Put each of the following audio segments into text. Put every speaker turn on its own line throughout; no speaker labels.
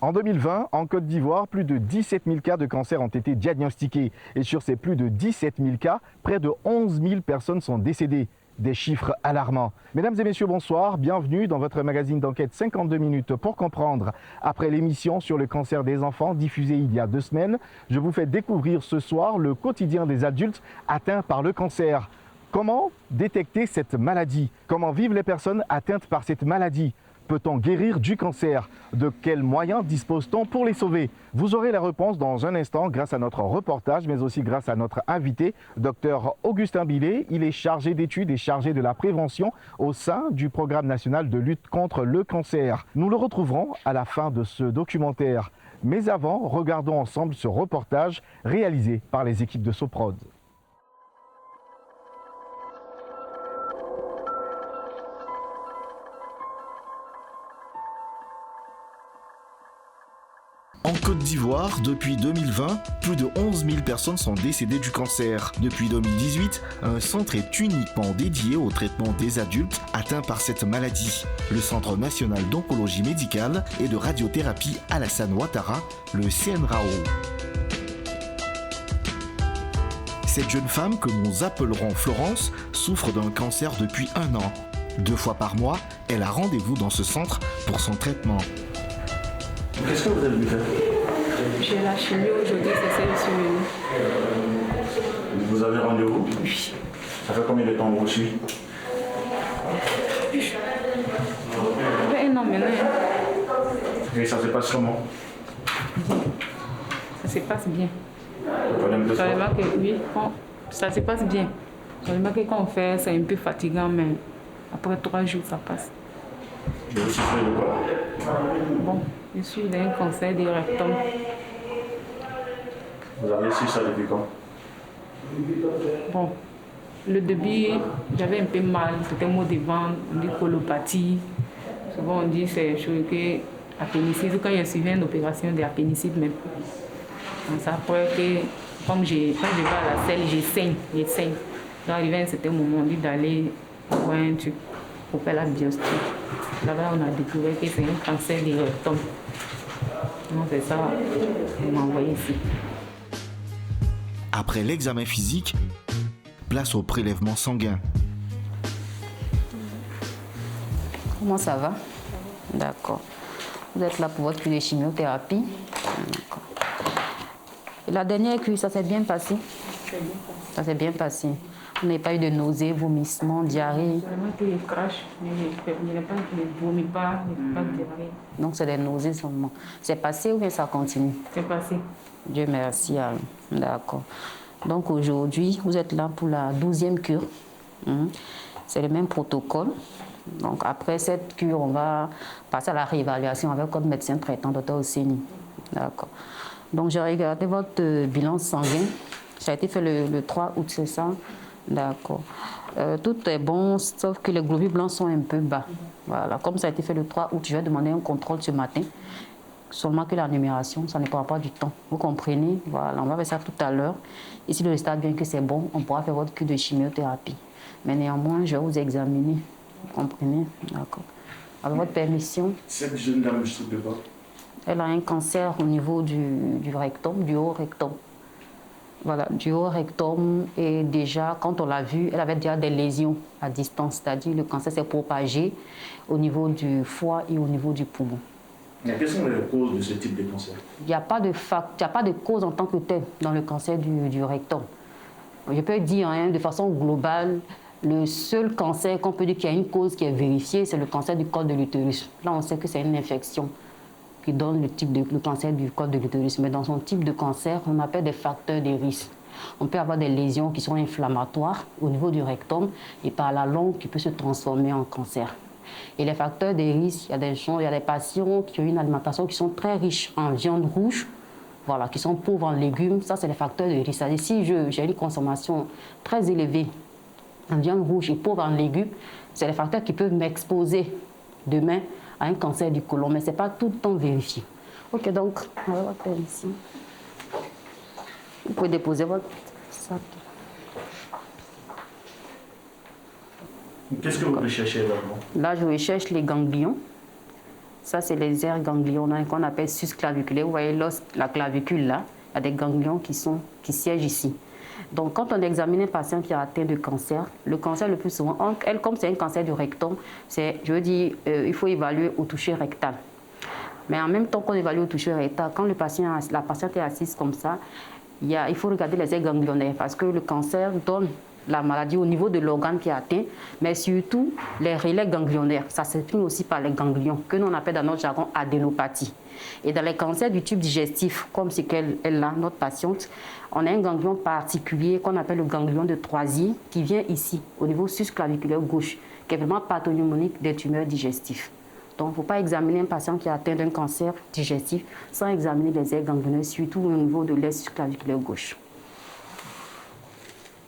En 2020, en Côte d'Ivoire, plus de 17 000 cas de cancer ont été diagnostiqués. Et sur ces plus de 17 000 cas, près de 11 000 personnes sont décédées. Des chiffres alarmants. Mesdames et messieurs, bonsoir. Bienvenue dans votre magazine d'enquête 52 minutes pour comprendre. Après l'émission sur le cancer des enfants diffusée il y a 2 semaines, je vous fais découvrir ce soir le quotidien des adultes atteints par le cancer. Comment détecter cette maladie? Comment vivent les personnes atteintes par cette maladie? Peut-on guérir du cancer? De quels moyens dispose-t-on pour les sauver? Vous aurez la réponse dans un instant grâce à notre reportage, mais aussi grâce à notre invité, Dr Augustin Billet. Il est chargé d'études et chargé de la prévention au sein du programme national de lutte contre le cancer. Nous le retrouverons à la fin de ce documentaire. Mais avant, regardons ensemble ce reportage réalisé par les équipes de Soprod. En Côte d'Ivoire, depuis 2020, plus de 11 000 personnes sont décédées du cancer. Depuis 2018, un centre est uniquement dédié au traitement des adultes atteints par cette maladie. Le Centre national d'oncologie médicale et de radiothérapie Alassane Ouattara, le CNRAO. Cette jeune femme, que nous appellerons Florence, souffre d'un cancer depuis 1 an. 2 fois par mois, elle a rendez-vous dans ce centre pour son traitement.
Qu'est-ce que vous avez fait?
J'ai la chimie aujourd'hui, c'est celle sur
Vous avez rendez-vous?
Oui.
Ça fait combien de temps vous suivez?
Ça fait 1 an maintenant.
Et ça se passe comment?
Ça se passe bien.
Le problème de ça?
Seulement que oui, ça se passe bien. Seulement que quand on fait, c'est un peu fatigant, mais après 3 jours, ça passe.
Je vous souffrez de quoi?
Bon, je suis d'un cancer du rectum.
Vous avez su ça depuis quand?
Bon, le début, j'avais un peu mal, c'était mot de ventre, on dit colopathie. Souvent on dit c'est que appendicite, quand j'ai suivi une opération d'appendicite même. Donc ça après que, quand je vais à la selle, je saigne. Donc arrivé à un certain moment, on dit d'aller voir un truc pour faire la biopsie. Là-bas, on a découvert que c'est un cancer du rectum. Donc c'est ça, on m'a envoyé ici.
Après l'examen physique, place au prélèvement sanguin.
Comment ça va? D'accord. Vous êtes là pour votre cure de chimiothérapie? D'accord. Et la dernière cure, ça s'est bien passé? Ça s'est bien passé. Vous n'avez pas eu de nausées, vomissements, diarrhée?
Vraiment que je crache, mais je n'ai pas, je ne vomis pas, je n'ai pas de diarrhée.
Donc c'est des nausées seulement. C'est passé ou bien ça continue?
C'est passé.
Dieu merci. D'accord. Donc aujourd'hui, vous êtes là pour la 12e cure. C'est le même protocole. Donc après cette cure, on va passer à la réévaluation avec votre médecin traitant, Dr Osseni. D'accord. Donc j'ai regardé votre bilan sanguin. Ça a été fait le 3 août, c'est ça? D'accord. Tout est bon, sauf que les globules blancs sont un peu bas. Voilà. Comme ça a été fait le 3 août, je vais demander un contrôle ce matin. Seulement que la numération, ça ne prend pas du temps. Vous comprenez? Voilà, on va faire ça tout à l'heure. Et si le résultat vient que c'est bon, on pourra faire votre cure de chimiothérapie. Mais néanmoins, je vais vous examiner. Vous comprenez? D'accord. Avec votre permission.
Cette jeune dame ne souffre pas?
Elle a un cancer au niveau du rectum, du haut rectum. Voilà, du haut rectum. Et déjà, quand on l'a vu, elle avait déjà des lésions à distance. C'est-à-dire le cancer s'est propagé au niveau du foie et au niveau du poumon.
Mais quelles sont les causes de ce type de cancer?
Il n'y a pas de cause en tant que telle dans le cancer du rectum. Je peux dire de façon globale, le seul cancer qu'on peut dire qu'il y a une cause qui est vérifiée, c'est le cancer du col de l'utérus. Là, on sait que c'est une infection qui donne le cancer du col de l'utérus. Mais dans son type de cancer, on appelle des facteurs de risque. On peut avoir des lésions qui sont inflammatoires au niveau du rectum et par la longue qui peut se transformer en cancer. Et les facteurs de risque, il y a des patients qui ont une alimentation qui sont très riches en viande rouge, voilà, qui sont pauvres en légumes. Ça, c'est les facteurs de risque. C'est-à-dire si j'ai une consommation très élevée en viande rouge et pauvre en légumes, c'est les facteurs qui peuvent m'exposer demain à un cancer du côlon. Mais ce n'est pas tout le temps vérifié. Ok, donc, on va voir ici. Vous pouvez déposer votre sac.
Qu'est-ce que vous recherchez là-dedans?
Là, je recherche les ganglions. Ça, c'est les aires ganglionnaires qu'on appelle susclaviculaires. Vous voyez, l'os, la clavicule, là, il y a des ganglions qui siègent ici. Donc, quand on examine un patient qui a atteint de cancer, le cancer le plus souvent, comme c'est un cancer du rectum, il faut évaluer au toucher rectal. Mais en même temps qu'on évalue au toucher rectal, quand la patiente est assise comme ça, il faut regarder les aires ganglionnaires parce que le cancer donne la maladie au niveau de l'organe qui est atteint, mais surtout les relais ganglionnaires. Ça s'exprime aussi par les ganglions, que l'on appelle dans notre jargon adénopathie. Et dans les cancers du tube digestif, comme ce qu'elle a, notre patiente, on a un ganglion particulier qu'on appelle le ganglion de Troisier, qui vient ici, au niveau susclaviculaire gauche, qui est vraiment pathognomonique des tumeurs digestifs. Donc, il ne faut pas examiner un patient qui a atteint d'un cancer digestif sans examiner les aires ganglionnaires, surtout au niveau de l'aire susclaviculaire gauche.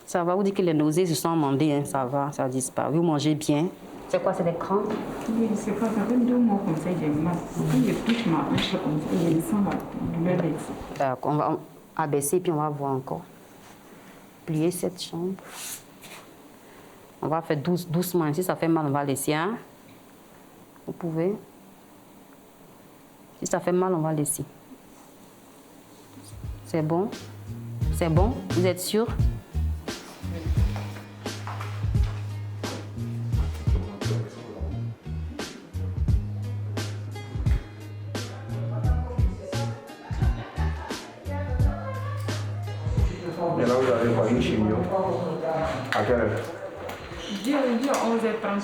Ça va vous dire que les nausées se sont amendées, hein, ça va, ça disparaît. Vous mangez bien. C'est quoi, c'est des crampes?
Oui, c'est pas ça fait 2 mois comme ça, j'ai mal. Quand je touche ma hanche comme ça, je sens la douleur.
D'accord, on va abaisser puis on va voir encore. Plier cette chambre. On va faire doucement. Si ça fait mal, on va laisser. Hein? Vous pouvez. Si ça fait mal, on va laisser. C'est bon? C'est bon? Vous êtes sûr?
Et là, vous allez voir une chimio. À quelle heure?
Dieu, 11h30.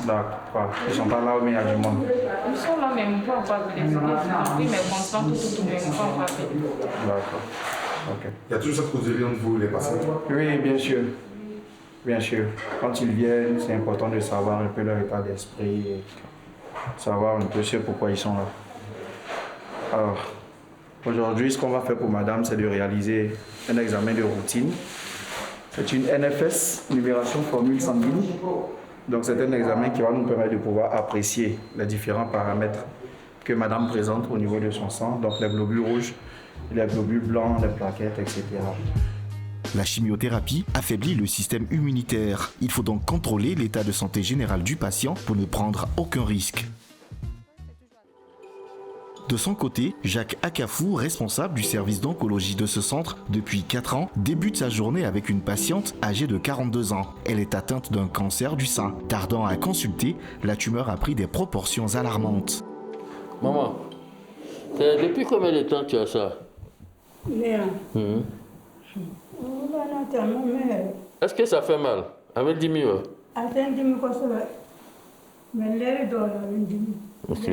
D'accord. Ils sont pas là, mais il y a du monde.
Ils sont là, mais ils ne peuvent pas venir. Oui, mais constant, tout, mais ils ne peuvent pas venir.
D'accord. Ok.
Il y a toujours cette causerie entre vous, les patients.
Oui, bien sûr. Bien sûr. Quand ils viennent, c'est important de savoir un peu leur état d'esprit, et savoir un peu ce pourquoi ils sont là. Alors, aujourd'hui, ce qu'on va faire pour madame, c'est de réaliser un examen de routine. C'est une NFS, libération formule sanguine. Donc c'est un examen qui va nous permettre de pouvoir apprécier les différents paramètres que madame présente au niveau de son sang, donc les globules rouges, les globules blancs, les plaquettes, etc.
La chimiothérapie affaiblit le système immunitaire. Il faut donc contrôler l'état de santé général du patient pour ne prendre aucun risque. De son côté, Jacques Akafou, responsable du service d'oncologie de ce centre depuis 4 ans, débute sa journée avec une patiente âgée de 42 ans. Elle est atteinte d'un cancer du sein. Tardant à consulter, la tumeur a pris des proportions alarmantes.
Maman, depuis combien de temps tu as ça? Est-ce que ça fait mal? Avec 10 000 Ok.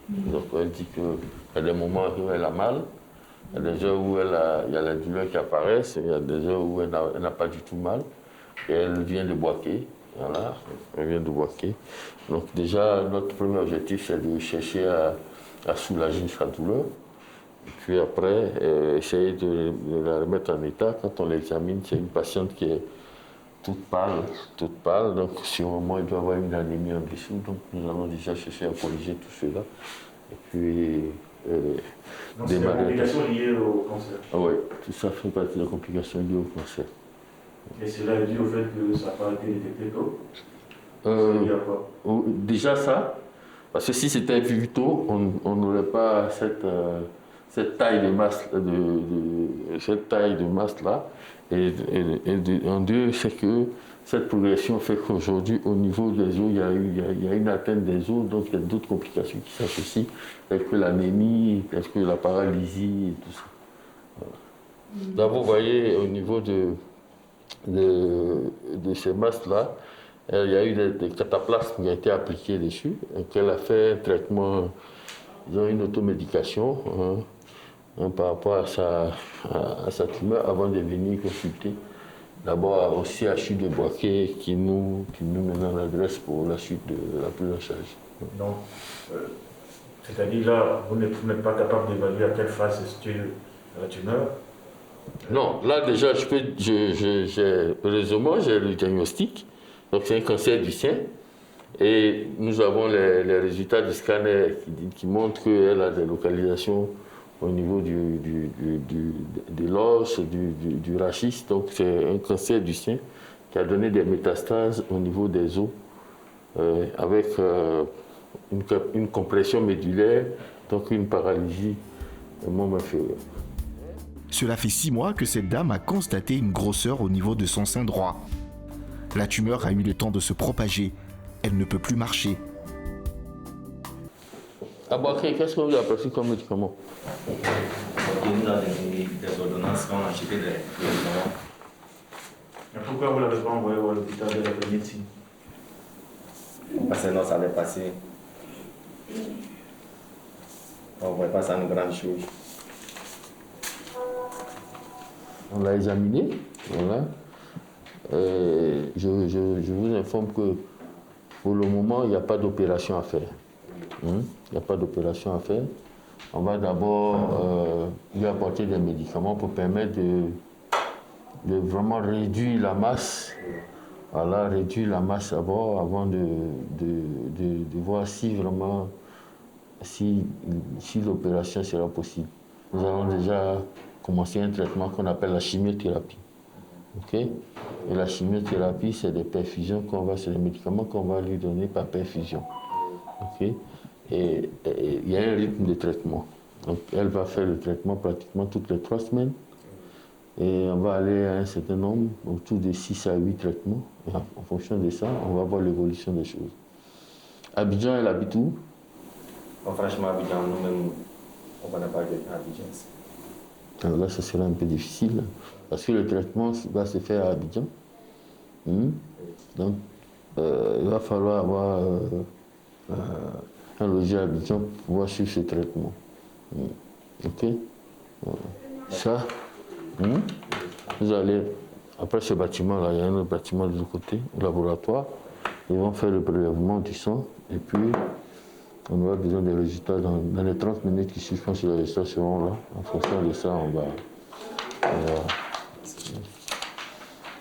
Donc elle dit qu'il y a des moments où elle a mal, il y a des heures où il y a la douleur qui apparaissent, il y a des heures où elle n'a pas du tout mal. Et elle vient de boquer. Voilà, elle vient de boquer. Donc déjà, notre premier objectif, c'est de chercher à soulager sa douleur. Et puis après, essayer de la remettre en état. Quand on l'examine, c'est une patiente qui est toute pâle. Donc sûrement, il doit avoir une anémie en dessous. Donc nous allons déjà chercher à corriger tout cela. Et puis...
donc c'est des complications liées au cancer.
Oui, tout ça fait partie des complications liées au cancer.
Et cela est dû au fait que ça n'a pas été détecté tôt? Il y a quoi?
Déjà ça, parce que si c'était vu tôt, on n'aurait pas cette taille de masse là. Et en deux, c'est que cette progression fait qu'aujourd'hui, au niveau des os, il y a une atteinte des os, donc il y a d'autres complications qui s'associent, telles que l'anémie, telles que la paralysie et tout ça. Voilà. D'abord, vous voyez, au niveau de ces masses-là, il y a eu des cataplasmes qui ont été appliqués dessus, et qu'elle a fait un traitement, une automédication par rapport à sa tumeur avant de venir consulter. D'abord au CHU de Boaké qui nous maintenant l'adresse pour la suite de la prise en charge.
Donc, c'est-à-dire là, vous n'êtes pas capable d'évaluer à quelle phase se situe la tumeur?
Non, là déjà, heureusement, j'ai le diagnostic. Donc c'est un cancer du sein. Et nous avons les résultats du scanner qui montrent qu'elle a des localisations au niveau de l'os, du rachis. Donc c'est un cancer du sein qui a donné des métastases au niveau des os avec une compression médulaire, donc une paralysie du membre inférieur.
Cela fait 6 mois que cette dame a constaté une grosseur au niveau de son sein droit. La tumeur a eu le temps de se propager. Elle ne peut plus marcher.
Aboaké, qu'est-ce que vous avez pris comme médicament?
On nous a donné des ordonnances, on a acheté des médicaments.
Mais pourquoi vous ne l'avez pas envoyé à l'hôpital de la médecine?
Parce que non, ça allait passer. On ne voit pas ça une grande chose.
On l'a examiné, voilà. Je vous informe que pour le moment, il n'y a pas d'opération à faire. Il n'y a pas d'opération à faire. On va d'abord lui apporter des médicaments pour permettre de vraiment réduire la masse. Voilà, réduire la masse d'abord avant de voir si vraiment si l'opération sera possible. Nous allons déjà commencer un traitement qu'on appelle la chimiothérapie. Okay? Et la chimiothérapie, c'est des perfusions c'est des médicaments qu'on va lui donner par perfusion. Okay? Et il y a un rythme de traitement. Donc elle va faire le traitement pratiquement toutes les 3 semaines. Et on va aller à un certain nombre, autour de 6 à 8 traitements. Et en fonction de ça, on va voir l'évolution des choses. Abidjan, elle habite où?
Franchement, Abidjan, nous-mêmes, on n'a pas à Abidjan.
Alors là, ce sera un peu difficile, parce que le traitement va se faire à Abidjan. Donc, il va falloir avoir un logis à Abidjan pour pouvoir suivre ce traitement. OK? Voilà. Ça, vous allez, après ce bâtiment-là, il y a un autre bâtiment de l'autre côté, le laboratoire. Ils vont faire le prélèvement du sang, et puis on aura besoin des résultats dans les 30 minutes qui suivent. Je pense que les résultats seront là. En fonction de ça, on va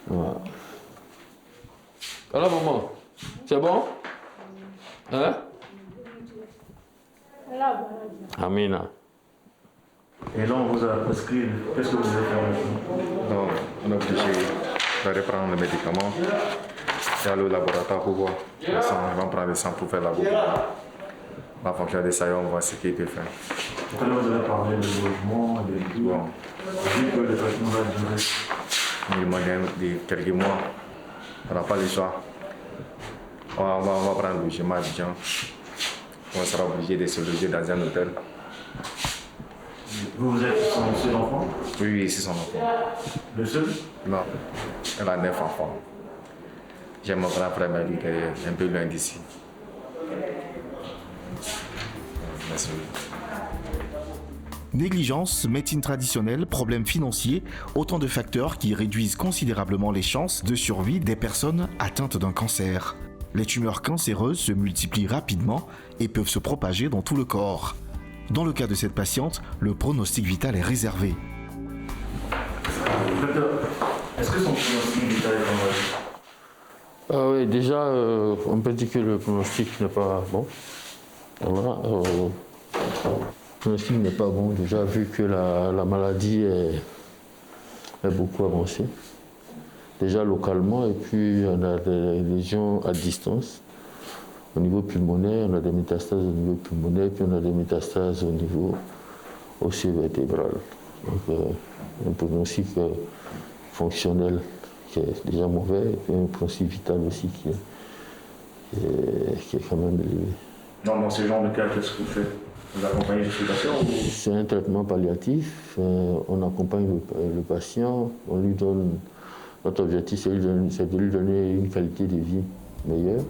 voilà. Alors, maman, c'est bon? Hein? Amina.
Et là, on vous a prescrit. Qu'est-ce que vous allez faire maintenant?
Donc, on est obligé de reprendre le médicament et aller au laboratoire pour voir. Ils vont prendre le sang pour faire la boucle. En fonction de ça, on voit ce qu'il peut faire.
Tout à l'heure, vous avez parlé de logement, de tout.
Bon.
Vu que le traitement va durer.
Minimum de quelques mois. On n'a pas le choix. On va prendre le logement à Abidjan. On sera obligé de se loger dans un hôtel.
Vous êtes son seul enfant?
Oui, c'est son enfant.
Le seul?
Non, elle a 9 enfants. J'ai mon grand frère m'a dit qu'elle est un peu loin d'ici. Merci.
Négligence, médecine traditionnelle, problèmes financiers, autant de facteurs qui réduisent considérablement les chances de survie des personnes atteintes d'un cancer. Les tumeurs cancéreuses se multiplient rapidement et peuvent se propager dans tout le corps. Dans le cas de cette patiente, le pronostic vital est réservé.
Docteur, est-ce que son pronostic vital est en
Oui, déjà, on peut dire que le pronostic n'est pas bon. Voilà, le pronostic n'est pas bon, déjà vu que la maladie est beaucoup avancée. Déjà localement, et puis on a des lésions à distance. Au niveau pulmonaire, on a des métastases au niveau pulmonaire, puis on a des métastases au niveau osseo-vertébral. Donc, un pronostic fonctionnel qui est déjà mauvais, et puis un pronostic vital aussi qui est quand même élevé.
Non, dans ce genre de cas, qu'est-ce que vous faites? Vous accompagnez le patient ou...
C'est un traitement palliatif. On accompagne le patient, on lui donne... Notre objectif, c'est de lui donner une qualité de vie meilleure.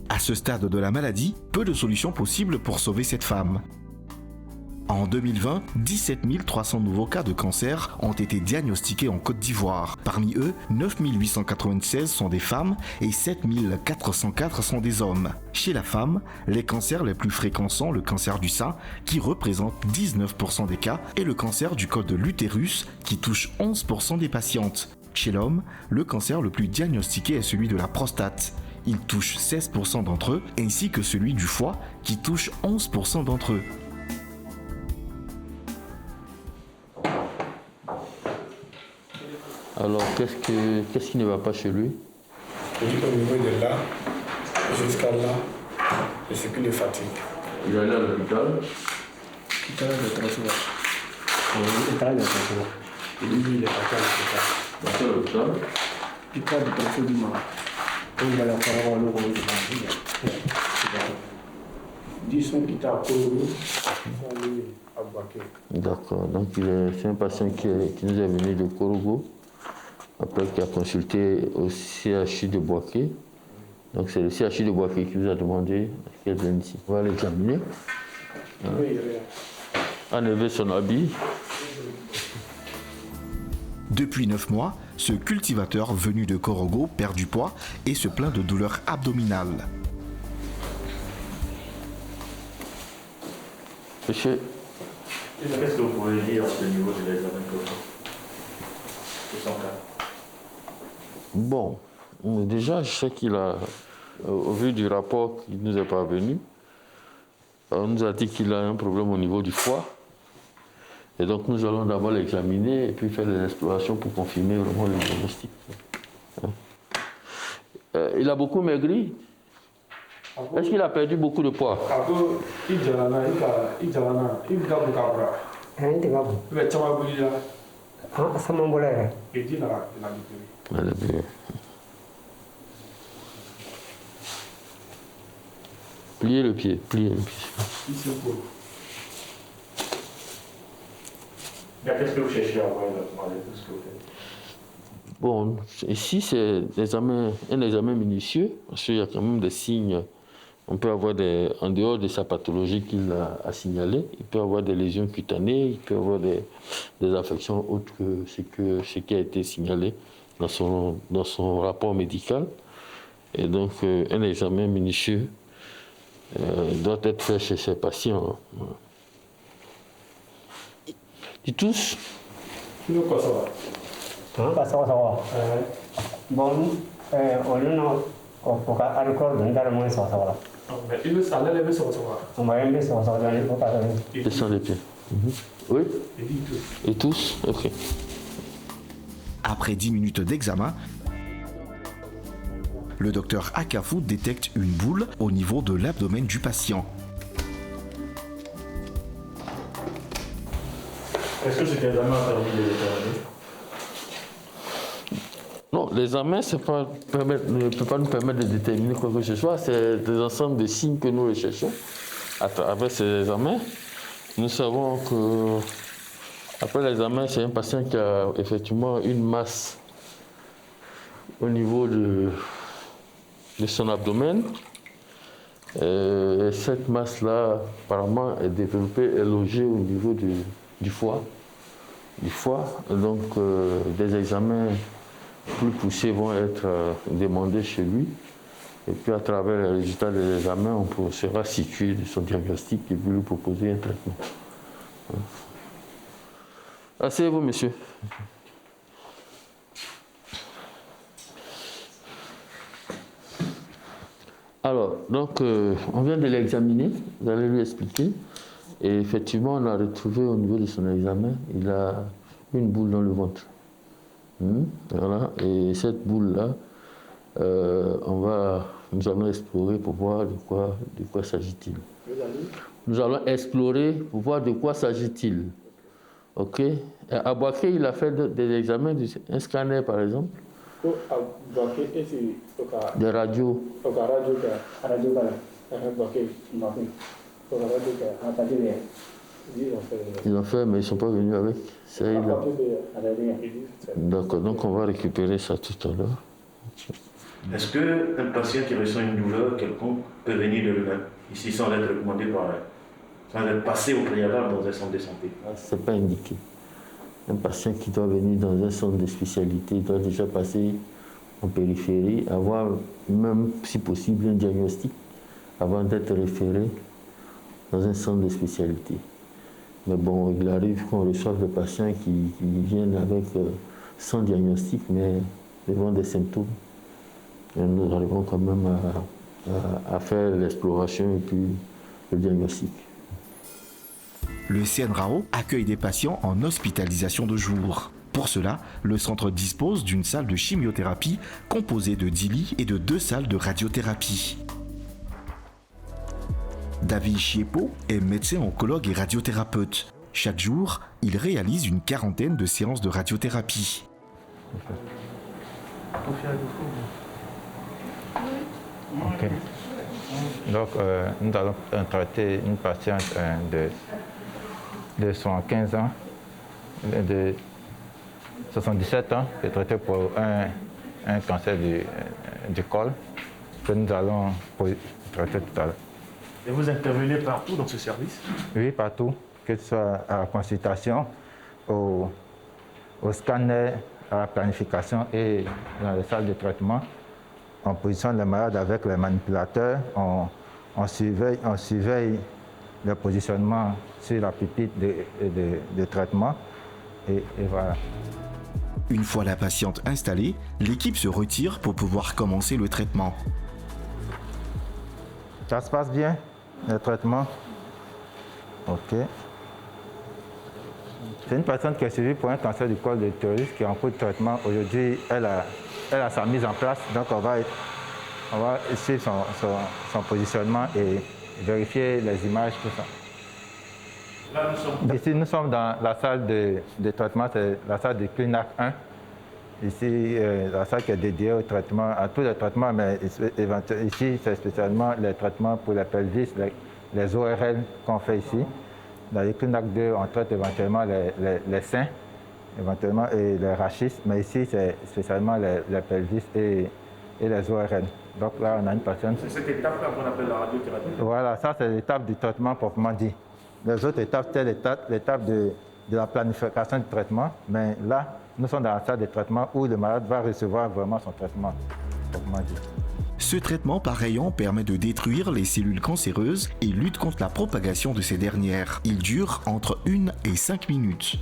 À ce stade de la maladie, peu de solutions possibles pour sauver cette femme. En 2020, 17 300 nouveaux cas de cancer ont été diagnostiqués en Côte d'Ivoire. Parmi eux, 9 896 sont des femmes et 7 404 sont des hommes. Chez la femme, les cancers les plus fréquents sont le cancer du sein, qui représente 19% des cas, et le cancer du col de l'utérus, qui touche 11% des patientes. Chez l'homme, le cancer le plus diagnostiqué est celui de la prostate. Il touche 16% d'entre eux, ainsi que celui du foie, qui touche 11% d'entre eux.
Alors, qu'est-ce qui ne va pas chez lui?
Au niveau de là, jusqu'à là, et ce qui le fatigue.
Il est allé à l'hôpital.
Il est allé à l'hôpital. Il est allé à l'hôpital. Il est parti à l'hôpital.
Dans quel hôpital?
Il est allé à l'hôpital. On va la faire avoir le rôle de la vie. Disons qu'il est à Korogo, il est allé à Baké.
D'accord, donc c'est un patient qui nous est venu de Korogo, après qui a consulté au CHU de Boaké. Donc c'est le CHU de Boaké qui vous a demandé qu'elle vienne ici. On va l'examiner. Enlever son habit.
Depuis 9 mois, ce cultivateur venu de Korogo perd du poids et se plaint de douleurs abdominales.
Monsieur,
qu'est-ce que vous pouvez dire à ce niveau de l'examen de son cas?
bon, déjà je sais qu'il a, au vu du rapport qui nous est parvenu, on nous a dit qu'il a un problème au niveau du foie. Et donc nous allons d'abord l'examiner et puis faire les explorations pour confirmer vraiment le diagnostic. Il a beaucoup maigri. Est-ce qu'il a perdu beaucoup de poids? Pliez le pied, pliez le pied.
Qu'est-ce que vous cherchez à voir exactement avec tout ce que vous faites?
Bon, ici c'est un examen minutieux, parce qu'il y a quand même des signes. On peut avoir en dehors de sa pathologie qu'il a signalée, il peut avoir des lésions cutanées, il peut avoir des affections autres que ce qui a été signalé dans son rapport médical. Et donc un examen minutieux doit être fait chez ces patients. Ils tous? Descends les pieds. Oui? Et tous? Ok.
Après 10 minutes d'examen, le docteur Akafou détecte une boule au niveau de l'abdomen du patient.
Est-ce que cet examen a permis de déterminer?
Non, l'examen ne peut pas nous permettre de déterminer quoi que ce soit. C'est des ensembles de signes que nous recherchons à travers ces examens. Nous savons que après l'examen, c'est un patient qui a effectivement une masse au niveau de son abdomen. Et cette masse-là, apparemment, est développée, est logée au niveau du foie. Donc, des examens plus poussés vont être demandés chez lui. Et puis, à travers les résultats des examens, on sera situé de son diagnostic et puis lui proposer un traitement. Asseyez-vous, monsieur. Alors, donc, on vient de l'examiner, vous allez lui expliquer. Et effectivement, on a retrouvé au niveau de son examen, il a une boule dans le ventre. Voilà, et cette boule-là, nous allons explorer pour voir de quoi s'agit-il. Nous allons explorer pour voir de quoi s'agit-il. Ok? À Boaké, il a fait des examens, un scanner par exemple. Des radios. Ils ont fait, mais ils ne sont pas venus avec. D'accord, donc on va récupérer ça tout à l'heure.
Est-ce qu'un patient qui ressent une douleur quelconque peut venir de lui-même, ici sans être recommandé sans être passé au préalable dans un centre de santé?
Ce n'est pas indiqué. Un patient qui doit venir dans un centre de spécialité doit déjà passer en périphérie, avoir même, si possible, un diagnostic avant d'être référé dans un centre de spécialité. Mais bon, il arrive qu'on reçoive des patients qui viennent avec sans diagnostic, mais devant des symptômes. Et nous arrivons quand même à faire l'exploration et puis le diagnostic.
Le CNRAO accueille des patients en hospitalisation de jour. Pour cela, le centre dispose d'une salle de chimiothérapie composée de 10 lits et de 2 salles de radiothérapie. David Chiepo est médecin oncologue et radiothérapeute. Chaque jour, il réalise une quarantaine de séances de radiothérapie.
Okay. Donc, nous allons traiter une patiente de 75 ans, de 77 ans, qui est traitée pour un cancer du col, que nous allons traiter tout à l'heure.
Et vous intervenez partout dans ce service?
Oui, partout, que ce soit à la consultation, au scanner, à la planification et dans les salles de traitement. On positionne les malades avec les manipulateurs, on surveille le positionnement sur la pupille de traitement et voilà.
Une fois la patiente installée, l'équipe se retire pour pouvoir commencer le traitement.
Ça se passe bien, le traitement? Ok. C'est une personne qui est suivie pour un cancer du col de l'utérus qui est en cours de traitement. Aujourd'hui, elle a sa mise en place, donc on va suivre son positionnement et vérifier les images, tout ça.
Là,
Ici, nous sommes dans la salle de traitement, c'est la salle de Clinac 1. Ici, la salle qui est dédiée au traitement, à tous les traitements, mais ici, c'est spécialement les traitements pour les pelvis, les ORL qu'on fait ici. Dans les Clinac 2, on traite éventuellement les seins, éventuellement, et les rachis, mais ici, c'est spécialement les pelvis et les ORL. Donc là, on a une patiente.
C'est cette étape-là qu'on appelle la radiothérapie?
Voilà, ça, c'est l'étape du traitement proprement dit. Les autres étapes, c'est l'étape de la planification du traitement, mais là, nous sommes dans la salle de traitement où le malade va recevoir vraiment son traitement proprement dit.
Ce traitement par rayon permet de détruire les cellules cancéreuses et lutte contre la propagation de ces dernières. Il dure entre 1 et 5 minutes.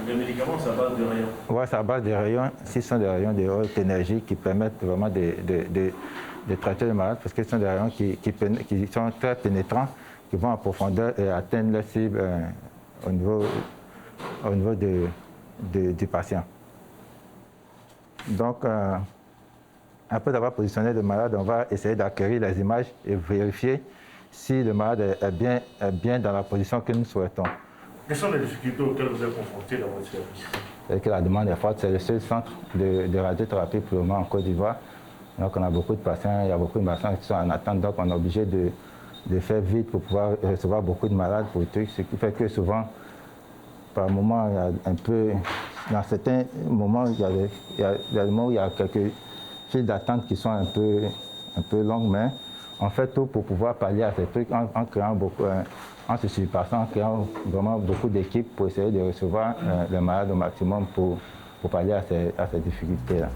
Les médicaments, c'est à base de rayons?
Oui, c'est à base de rayons. Ce sont des rayons de haute énergie qui permettent vraiment de traiter le malade parce que ce sont des rayons qui sont très pénétrants, qui vont en profondeur et atteignent la cible au niveau du patient. Donc, après avoir positionné le malade, on va essayer d'acquérir les images et vérifier si le malade est bien dans la position que nous souhaitons.
Quelles sont les difficultés auxquelles vous êtes confrontés dans votre service?
C'est que la demande est forte. C'est le seul centre de radiothérapie pour le moment en Côte d'Ivoire. Donc, on a beaucoup de patients, il y a beaucoup de patients qui sont en attente. Donc, on est obligé de faire vite pour pouvoir recevoir beaucoup de malades pour le truc. Ce qui fait que souvent, par moment, il y a un peu. Dans certains moments, il y a des moments où il y a quelques files d'attente qui sont un peu longues, mais on fait tout pour pouvoir pallier à ces trucs en créant beaucoup. En se surpassant, en créant vraiment beaucoup d'équipes pour essayer de recevoir les malades au maximum pour pallier à ces difficultés-là.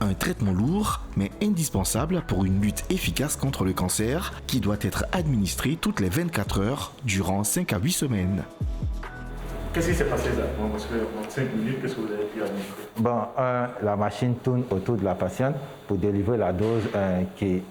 Un traitement lourd, mais indispensable pour une lutte efficace contre le cancer qui doit être administré toutes les 24 heures durant 5 à 8 semaines.
Qu'est-ce qui s'est passé exactement? Parce que en 5 minutes, qu'est-ce que vous avez pu administrer?
Bon, la machine tourne autour de la patiente pour délivrer la dose qui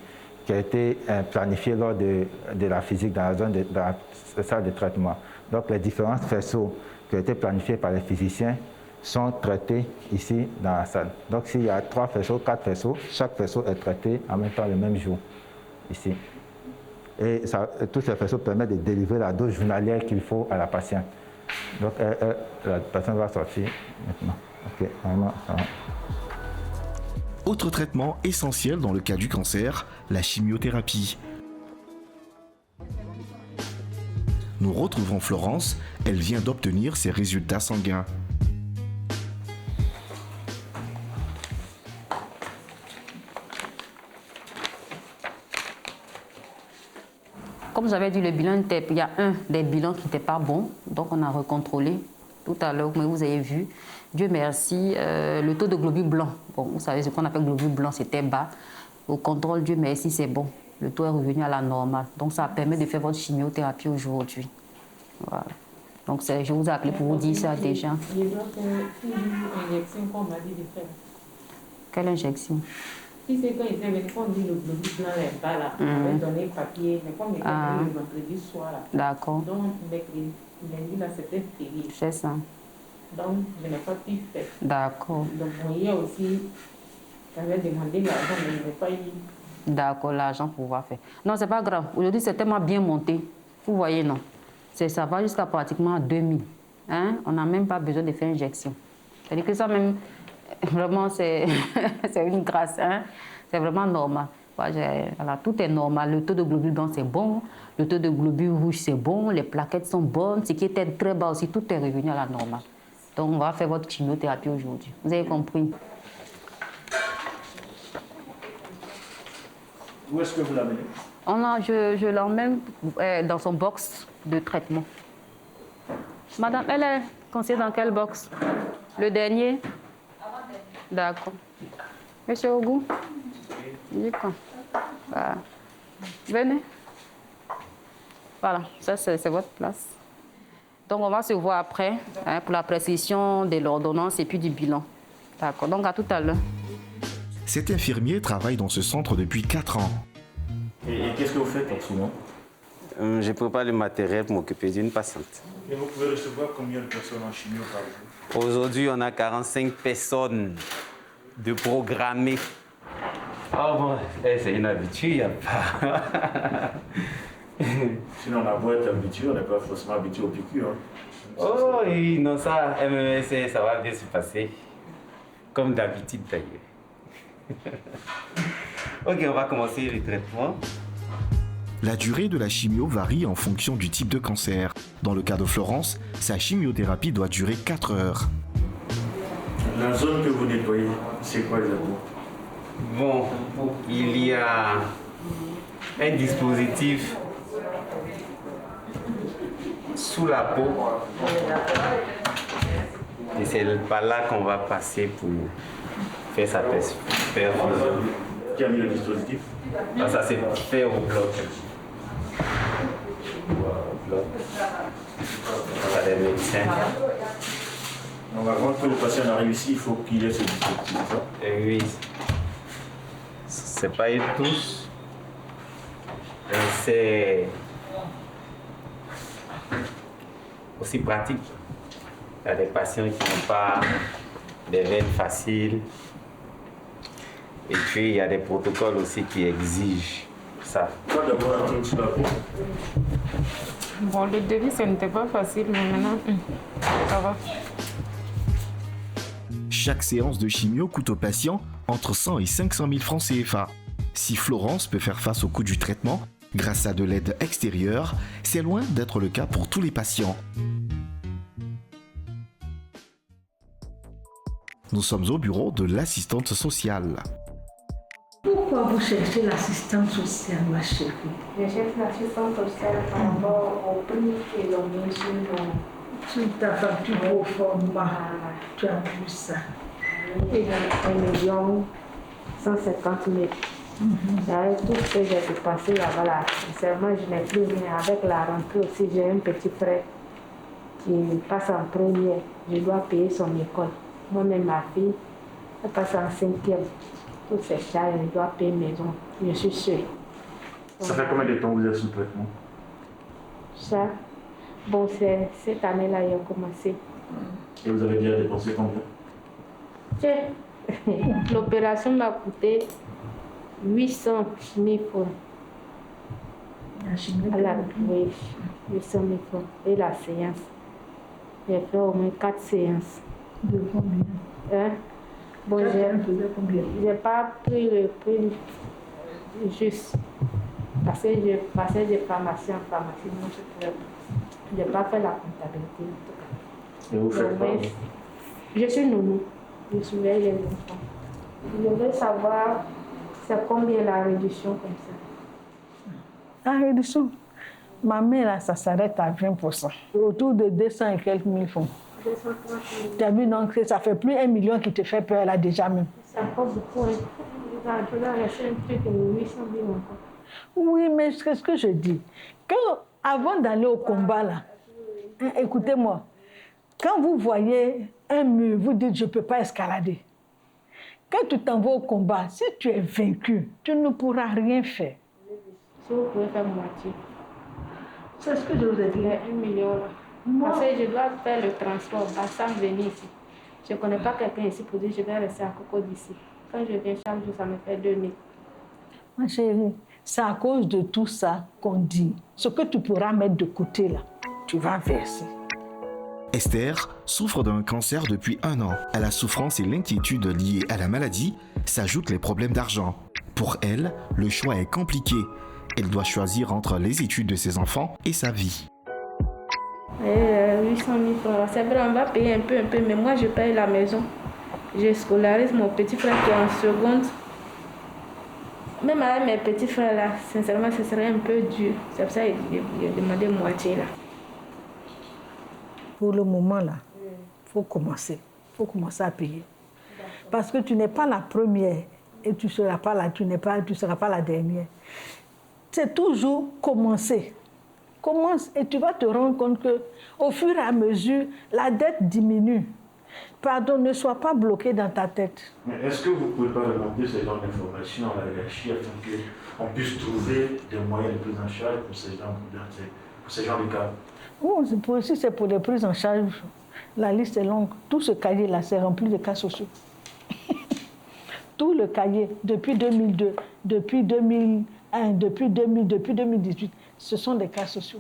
a été planifié lors de la physique dans la zone de la salle de traitement. Donc les différents faisceaux qui ont été planifiés par les physiciens sont traités ici dans la salle. Donc s'il y a 3 faisceaux, 4 faisceaux, chaque faisceau est traité en même temps le même jour ici. Et tous ces faisceaux permettent de délivrer la dose journalière qu'il faut à la patiente. Donc la patiente va sortir maintenant. Ok, vraiment, ça va.
Autre traitement essentiel dans le cas du cancer, la chimiothérapie. Nous retrouvons Florence, elle vient d'obtenir ses résultats sanguins.
Comme j'avais dit, le bilan était, il y a un des bilans qui n'était pas bon, donc on a recontrôlé tout à l'heure, mais vous avez vu, Dieu merci, le taux de globules blancs, bon, vous savez ce qu'on appelle globules blancs, c'était bas. Au contrôle, Dieu merci, c'est bon. Le taux est revenu à la normale. Donc ça permet de faire votre chimiothérapie aujourd'hui. Voilà. Donc je vous ai appelé pour vous dire ça déjà.
Il doit faire une injection qu'on m'a dit de faire.
Quelle injection?
Si c'est quand il était venu, on dit le globule blanc est bas là, on avait donné le papier, mais comme il était venu le vendredi soir là.
D'accord.
Donc, lundi là, c'était férié.
C'est ça.
Donc, je n'ai pas pu faire.
D'accord.
Donc, hier aussi, j'avais demandé l'argent, mais je n'ai pas eu.
D'accord, l'argent pour pouvoir faire. Non, c'est pas grave. Aujourd'hui, c'est tellement bien monté. Vous voyez, non? Ça va jusqu'à pratiquement 2000. Hein? On n'a même pas besoin de faire injection. C'est-à-dire que ça même, vraiment, c'est une grâce. Hein? C'est vraiment normal. Voilà, tout est normal. Le taux de globules blancs, c'est bon. Le taux de globules rouges, c'est bon. Les plaquettes sont bonnes. Ce qui était très bas aussi, tout est revenu à la normale. Donc, on va faire votre chimiothérapie aujourd'hui. Vous avez compris?
Où est-ce que vous l'amenez?
Je l'emmène dans son box de traitement. Madame, elle est conseillère dans quel box? Le dernier? D'accord. Monsieur Ogou? Voilà. Venez. Voilà, ça c'est votre place. Donc on va se voir après pour la précision de l'ordonnance et puis du bilan. D'accord, donc à tout à l'heure.
Cet infirmier travaille dans ce centre depuis 4 ans.
Et qu'est-ce que vous faites en ce moment?
Je prépare le matériel pour m'occuper d'une patiente.
Et vous pouvez recevoir combien de personnes en chimio par jour?
Aujourd'hui, on a 45 personnes de programmées. Oh bon, c'est une habitude, il n'y a pas.
Sinon, on a beau être habitué, on n'est pas forcément habitué au piqûres. Hein.
Oh oui, non, ça, MMS, ça va bien se passer. Comme d'habitude d'ailleurs. Ok, on va commencer le traitement.
La durée de la chimio varie en fonction du type de cancer. Dans le cas de Florence, sa chimiothérapie doit durer 4 heures.
La zone que vous nettoyez, c'est quoi exactement?
Bon, il y a un dispositif sous la peau. Et c'est par là qu'on va passer pour faire sa perfusion.
Qui a mis le dispositif?
Ah, ça c'est fait au bloc. Par les médecins.
Donc avant que le patient arrive ici, il faut qu'il ait ce dispositif.
Et oui. C'est pas une touche. C'est aussi pratique. Il y a des patients qui n'ont pas des veines faciles. Et puis, il y a des protocoles aussi qui exigent ça.
Bon, le début, ce n'était pas facile, mais maintenant, ça va.
Chaque séance de chimio coûte au patient entre 100 et 500 000 francs CFA. Si Florence peut faire face au coût du traitement grâce à de l'aide extérieure, c'est loin d'être le cas pour tous les patients. Nous sommes au bureau de l'assistante sociale.
Pourquoi vous cherchez l'assistante sociale, ma chérie?
Je cherche l'assistante sociale par rapport au prix et aux mesures.
Sur ta facture au format, tu as vu ça.
Et 1 150 000. Avec tout ce que j'ai dépensé là-bas, là, sincèrement, je n'ai plus rien. Avec la rentrée aussi, j'ai un petit frère qui passe en première. Je dois payer son école. Moi-même, ma fille, elle passe en 5e. Toutes ces charges, je dois payer maison. Je suis seule.
Ça fait combien de temps que vous êtes sous traitement?
Ça, bon, c'est cette année-là, il a commencé.
Et vous avez déjà dépensé combien?
L'opération m'a coûté 800 000 francs. Oui, 800 000 francs. Et la séance, j'ai fait au moins 4 séances.
De combien?
Hein? Bon, j'ai pas pris le prix juste. Parce que j'ai passé de pharmacie en pharmacie. Je n'ai pas fait la comptabilité.
Et vous faites quoi?
Je suis nounou. Je surveille les enfants. Je veux savoir c'est combien la réduction comme ça.
La réduction, ma mère, là, ça s'arrête à 20%. Autour de 200 et quelques mille francs.
230 000.
Tu as vu, donc ça fait plus 1 million qui te fait peur là déjà même.
C'est encore beaucoup. Hein. Je dois rester un truc de 800 000 encore.
Oui, mais c'est ce que je dis. Avant d'aller au combat, là, hein, écoutez-moi, quand vous voyez un mur, vous dites je ne peux pas escalader. Quand tu t'en vas au combat, si tu es vaincu, tu ne pourras rien faire.
Si vous pouvez faire moitié.
C'est ce que je vous ai dit.
1 million là. Parce que je dois faire le transport, sans venir ici. Je ne connais pas quelqu'un ici pour dire je vais rester à Coco d'ici. Quand je viens chaque jour, ça me fait 2000.
Ma chérie, c'est à cause de tout ça qu'on dit. Ce que tu pourras mettre de côté là, tu vas verser.
Esther souffre d'un cancer depuis 1 an. À la souffrance et l'inquiétude liées à la maladie s'ajoutent les problèmes d'argent. Pour elle, le choix est compliqué. Elle doit choisir entre les études de ses enfants et sa vie.
800 000 francs, c'est vrai, on va payer un peu, mais moi je paye la maison. Je scolarise mon petit frère qui est en seconde. Même avec mes petits frères là, sincèrement, ce serait un peu dur. C'est pour ça que j'ai demandé moitié là.
Pour le moment là, il faut commencer. Il faut commencer à payer. Parce que tu n'es pas la première et tu ne seras pas la dernière. C'est toujours commencer. Commence et tu vas te rendre compte qu'au fur et à mesure, la dette diminue. Pardon, ne sois pas bloqué dans ta tête.
Mais est-ce que vous ne pouvez pas remonter ce genre d'informations à la hiérarchie afin qu'on puisse trouver des moyens de prise en charge pour ces gens de cas?
Bon, si c'est pour les prises en charge, la liste est longue. Tout ce cahier-là, c'est rempli de cas sociaux. Tout le cahier, depuis 2002, depuis 2001, depuis 2000, depuis 2018, ce sont des cas sociaux.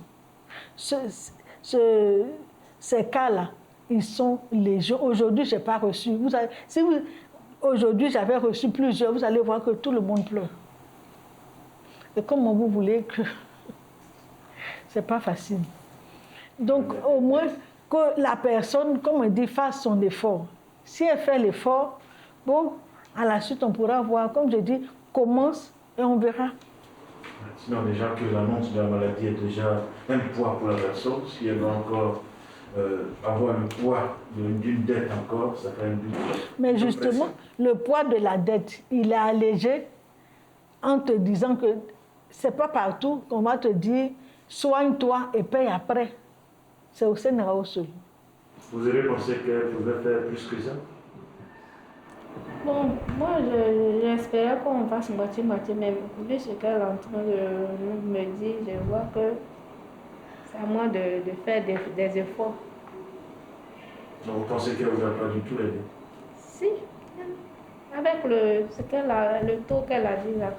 Ces cas-là, ils sont légion. Aujourd'hui, je n'ai pas reçu. Aujourd'hui, j'avais reçu plusieurs. Vous allez voir que tout le monde pleure. Et comment vous voulez que... C'est pas facile. Donc, au moins, que la personne, comme on dit, fasse son effort. Si elle fait l'effort, bon, à la suite, on pourra voir. Comme je dis, commence et on verra.
Sinon, déjà que l'annonce de la maladie est déjà un poids pour la personne, si elle doit encore avoir le poids d'une dette encore, ça fait un but.
Mais justement, le poids de la dette, il est allégé en te disant que c'est pas partout qu'on va te dire soigne-toi et paye après. C'est au Sénégal seul.
Vous avez pensé qu'elle pouvait faire plus que ça?
Bon, moi j'espérais qu'on fasse moitié-moitié, mais vu ce qu'elle est en train de me dire, je vois que c'est à moi de faire des efforts.
Donc vous pensez qu'elle ne vous a pas du tout aidé?
Si, avec le taux qu'elle a dit là,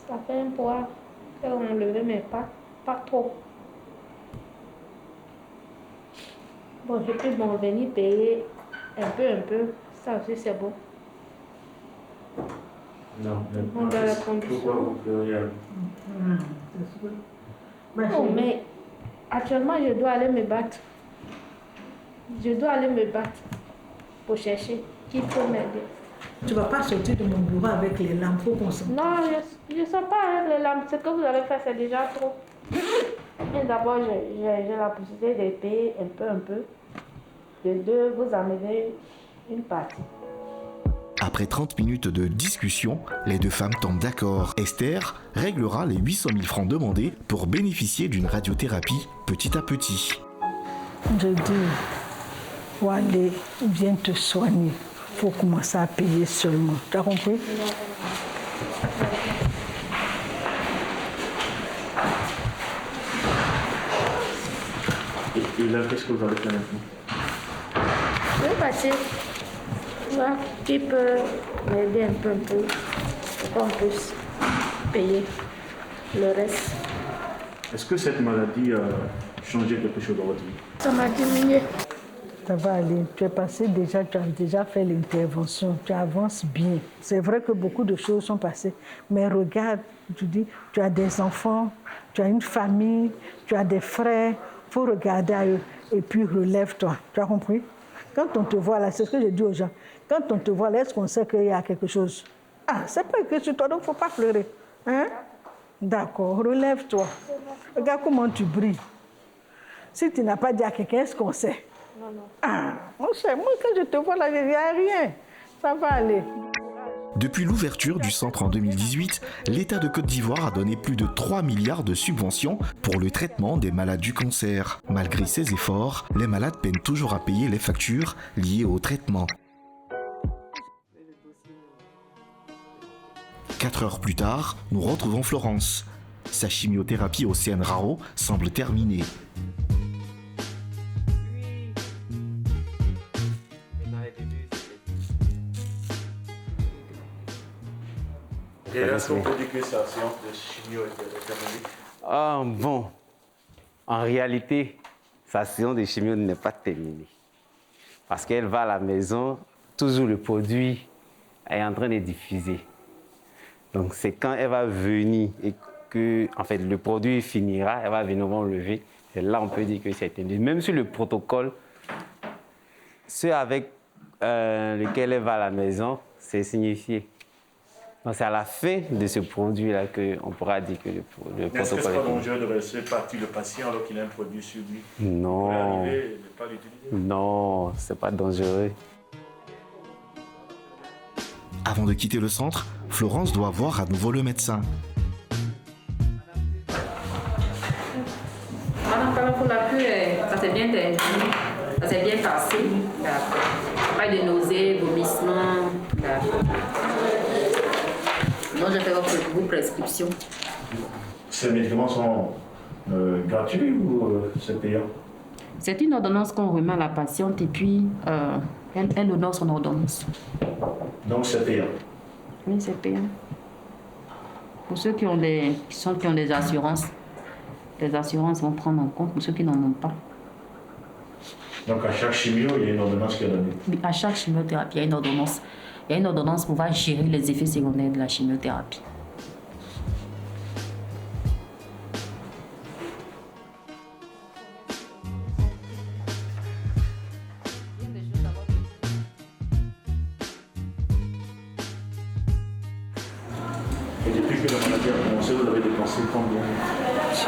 ça fait un poids qu'on levait, mais pas trop. Bon, je peux venir payer un peu. Ça aussi, c'est bon.
Non,
on doit la condition.
Pourquoi vous pleurez?
Non, mais actuellement, je dois aller me battre. Pour chercher qui peut m'aider.
Tu ne vas pas sortir de mon bureau avec les lampes, faut qu'on s'en...
Non, je ne sors pas avec les lampes. Ce que vous avez fait, c'est déjà trop. Mais d'abord, j'ai la possibilité de payer un peu. De deux, vous enlevez une partie.
Après 30 minutes de discussion, les deux femmes tombent d'accord. Esther réglera les 800 000 francs demandés pour bénéficier d'une radiothérapie petit à petit.
Je dis, Wale, viens te soigner. Il faut commencer à payer seulement. Tu as compris?
Et là, qu'est-ce que vous allez faire maintenant?
Je vais passer. Voir qui peut m'aider un peu pour qu'on puisse payer le reste.
Est-ce que cette maladie a changé quelque chose dans votre vie?
Ça m'a diminué.
Ça va aller. Tu es passé déjà, tu as déjà fait l'intervention, tu avances bien. C'est vrai que beaucoup de choses sont passées, mais regarde, tu dis, tu as des enfants, tu as une famille, tu as des frères, il faut regarder à eux et puis relève-toi. Tu as compris? Quand on te voit là, c'est ce que je dis aux gens, quand on te voit là, est-ce qu'on sait qu'il y a quelque chose? Ah, c'est pas écrit sur toi, donc il ne faut pas pleurer. Hein? D'accord, relève-toi. Regarde comment tu brilles. Si tu n'as pas dit à quelqu'un, est-ce qu'on sait?
Non.
Ah, on sait. Moi, quand je te vois là, il n'y a rien. Ça va aller.
Depuis l'ouverture du centre en 2018, l'État de Côte d'Ivoire a donné plus de 3 milliards de subventions pour le traitement des malades du cancer. Malgré ces efforts, les malades peinent toujours à payer les factures liées au traitement. 4 heures plus tard, nous retrouvons Florence. Sa chimiothérapie au CNRAO semble terminée.
Et est-ce qu'on peut dire que sa séance de chimio est terminée?
Bon, en réalité, sa séance de chimio n'est pas terminée. Parce qu'elle va à la maison, toujours le produit est en train de diffuser. Donc c'est quand elle va venir et que en fait, le produit finira, elle va venir m'enlever. Et là, on peut dire que c'est terminé. Même sur le protocole, ceux avec lesquels elle va à la maison, c'est signifié. Donc c'est à la fin de ce produit-là qu'on pourra dire que le protocole est terminé.
Est-ce que ce n'est pas dangereux de laisser partir le patient alors qu'il a un produit sur lui?
Non.
Arriver et ne pas l'utiliser?
Non, c'est pas dangereux.
Avant de quitter le centre, Florence doit voir à nouveau le médecin.
Madame, pour la queue, ça s'est bien terminé. Ça s'est bien passé. Pas de nausées, vomissements. Donc, j'ai fait vos prescriptions.
Ces médicaments sont gratuits ou c'est payant?
C'est une ordonnance qu'on remet à la patiente et puis elle honore son ordonnance.
Donc c'est payant?
Oui, c'est payant. Pour ceux qui ont des assurances, les assurances vont prendre en compte. Pour ceux qui n'en ont pas.
Donc à chaque chimio, il y a une ordonnance qui est donnée?
Oui, à chaque chimiothérapie, il y a une ordonnance. Il y a une ordonnance pour pouvoir gérer les effets secondaires de la chimiothérapie.
Et depuis que la maladie a commencé, vous avez dépensé combien?
Je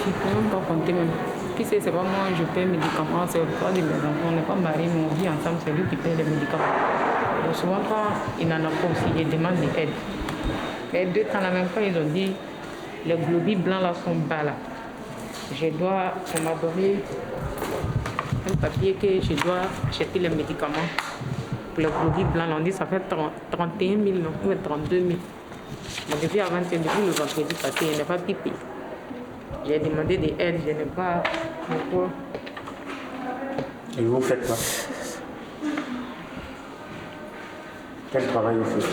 ne peux même pas compter même. Qui sait, c'est pas moi, je paie les médicaments, c'est pas de mes enfants, on n'est pas mariés, mais on vit ensemble, c'est lui qui paie les médicaments. Donc souvent quand il n'en a pas aussi, il demande de l'aide. Et 2 temps, la même fois, ils ont dit, les globules blancs là sont bas là. On m'a donné un papier que je dois acheter les médicaments. Pour les globules blancs, on dit ça fait 31 000, non, ou 32 000. Mais depuis avant-hier, depuis le vendredi passé, il n'a pas pu payer. J'ai demandé des aides, je n'ai pas encore.
Et vous faites quoi? Quel travail vous faites?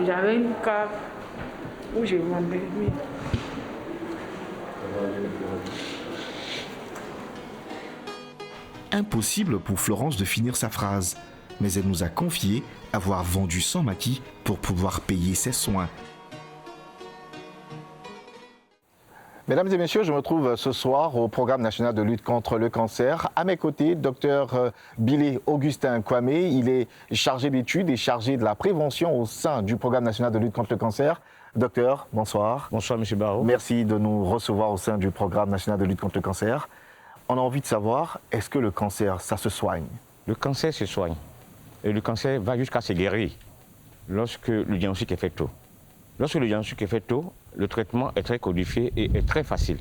J'avais une carte où je vendais. Oui.
Impossible pour Florence de finir sa phrase, mais elle nous a confié avoir vendu son maquis pour pouvoir payer ses soins.
Mesdames et messieurs, je me trouve ce soir au programme national de lutte contre le cancer. À mes côtés, Dr Bilé Augustin Kwame. Il est chargé d'études et chargé de la prévention au sein du programme national de lutte contre le cancer. Docteur, bonsoir.
Bonsoir, M. Barrault.
Merci de nous recevoir au sein du programme national de lutte contre le cancer. On a envie de savoir, est-ce que le cancer, ça se soigne?
Le cancer se soigne. Et le cancer va jusqu'à se guérir lorsque le diagnostic est fait tôt. Lorsque le diagnostic est fait tôt, le traitement est très codifié et est très facile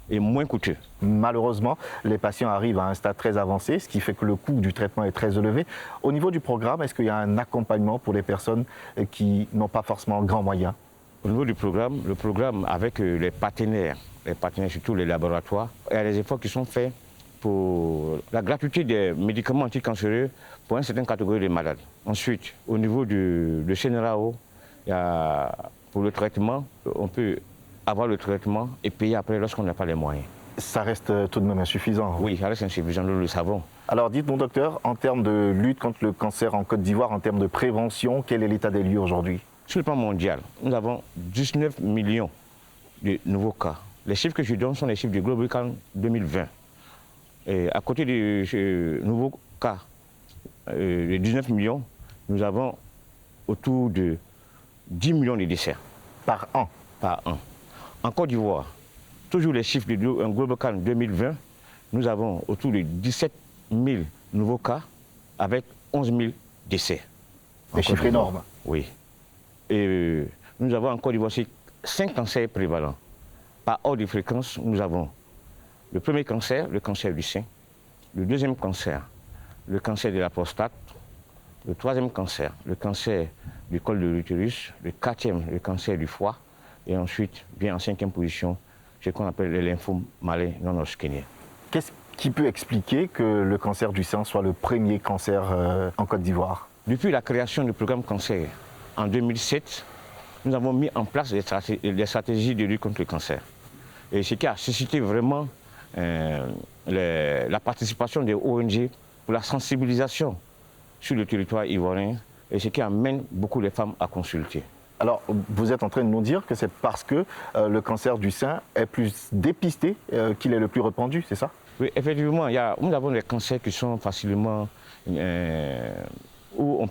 et moins coûteux.
Malheureusement, les patients arrivent à un stade très avancé, ce qui fait que le coût du traitement est très élevé. Au niveau du programme, est-ce qu'il y a un accompagnement pour les personnes qui n'ont pas forcément grand moyen?
Au niveau du programme, le programme avec les partenaires surtout les laboratoires, il y a des efforts qui sont faits pour la gratuité des médicaments anticancéreux pour une certaine catégorie de malades. Ensuite, au niveau du CNRAO, pour le traitement, on peut avoir le traitement et payer après lorsqu'on n'a pas les moyens.
Ça reste tout de même insuffisant.
Oui, ça reste insuffisant, nous le savons.
Alors dites-nous, docteur, en termes de lutte contre le cancer en Côte d'Ivoire, en termes de prévention, quel est l'état des lieux aujourd'hui?
Sur le plan mondial, nous avons 19 millions de nouveaux cas. Les chiffres que je donne sont les chiffres du Global 2020. Et à côté de nouveaux cas, de 19 millions, nous avons autour de 10 millions de décès.
Par an?
Par an. En Côte d'Ivoire, toujours les chiffres du Global 2020, nous avons autour de 17 000 nouveaux cas avec 11 000 décès.
Des chiffres énormes.
Oui. Et nous avons en Côte d'Ivoire 5 cancers prévalents. Par ordre de fréquence, nous avons le premier cancer, le cancer du sein, le deuxième cancer, le cancer de la prostate, le troisième cancer, le cancer du col de l'utérus, le quatrième, le cancer du foie, et ensuite vient en 5e position ce qu'on appelle les lymphomes malins non hodgkiniens.
Qu'est-ce qui peut expliquer que le cancer du sein soit le premier cancer en Côte d'Ivoire?
Depuis la création du programme cancer en 2007, nous avons mis en place des stratégies de lutte contre le cancer. Et ce qui a suscité vraiment la participation des ONG pour la sensibilisation sur le territoire ivoirien et ce qui amène beaucoup de femmes à consulter.
Alors, vous êtes en train de nous dire que c'est parce que le cancer du sein est plus dépisté qu'il est le plus répandu, c'est ça?
Oui, effectivement, nous avons des cancers qui sont facilement... où on